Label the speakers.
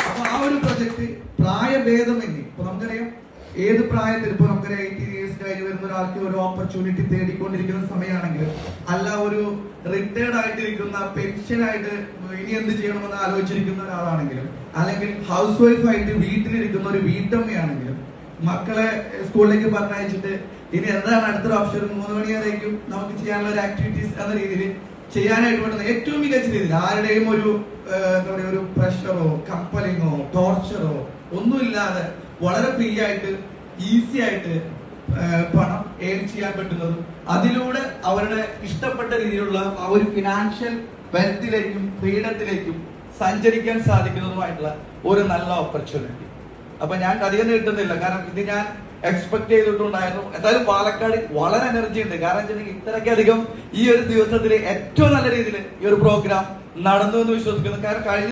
Speaker 1: അപ്പൊ ആ ഒരു പ്രൊജക്ട് പ്രായഭേദമന്യേ ഇപ്പൊ നമുക്കറിയാം ഏത് പ്രായത്തിൽ ഇപ്പൊ നമുക്കറിയാം 18 ഇയേഴ്സ് കഴിഞ്ഞ് വരുന്ന ഒരാൾക്ക് ഒരു ഓപ്പർച്യൂണിറ്റി തേടിക്കൊണ്ടിരിക്കുന്ന സമയമാണെങ്കിലും അല്ല ഒരു റിട്ടയർഡ് ആയിട്ടിരിക്കുന്ന പെൻഷനായിട്ട് ഇനി എന്ത് ചെയ്യണമെന്ന് ആലോചിച്ചിരിക്കുന്ന ഒരാളാണെങ്കിലും അല്ലെങ്കിൽ ഹൗസ് വൈഫ് ആയിട്ട് വീട്ടിലിരിക്കുന്ന ഒരു വീട്ടമ്മയാണെങ്കിലും മക്കളെ സ്കൂളിലേക്ക് പറഞ്ഞയച്ചിട്ട് ഇനി എന്താണ് അടുത്തൊരു ഓപ്ഷൻ 3 മണിയായിരിക്കും നമുക്ക് ചെയ്യാനുള്ള ഒരു ആക്ടിവിറ്റീസ് എന്ന രീതിയിൽ ചെയ്യാനായിട്ട് പറ്റുന്ന ഏറ്റവും മികച്ച രീതിയിൽ ആരുടെയും ഒരു എന്താ പറയുക ഒരു പ്രഷറോ കമ്പലിങ്ങോ ടോർച്ചറോ ഒന്നുമില്ലാതെ വളരെ ഫ്രീ ആയിട്ട് ഈസി ആയിട്ട് പണം ഏൺ ചെയ്യാൻ പറ്റുന്നതും അതിലൂടെ അവരുടെ ഇഷ്ടപ്പെട്ട രീതിയിലുള്ള ആ ഒരു ഫിനാൻഷ്യൽ വെൽത്തിലേക്കും ഫ്രീഡത്തിലേക്കും സഞ്ചരിക്കാൻ സാധിക്കുന്നതുമായിട്ടുള്ള ഒരു നല്ല ഓപ്പർച്യൂണിറ്റി. അപ്പൊ ഞാൻ അധികം നീട്ടുന്നില്ല, കാരണം ഇത് ഞാൻ എക്സ്പെക്ട് ചെയ്തിട്ടുണ്ടായിരുന്നു. എന്തായാലും പാലക്കാട് വളരെ എനർജി ഉണ്ട്, കാരണം വെച്ചിട്ടുണ്ടെങ്കിൽ ഇത്രയ്ക്കധികം ഈ ഒരു ദിവസത്തിൽ ഏറ്റവും നല്ല രീതിയിൽ ഈ ഒരു പ്രോഗ്രാം നടന്നു എന്ന് വിശ്വസിക്കുന്നു. കാരണം കഴിഞ്ഞ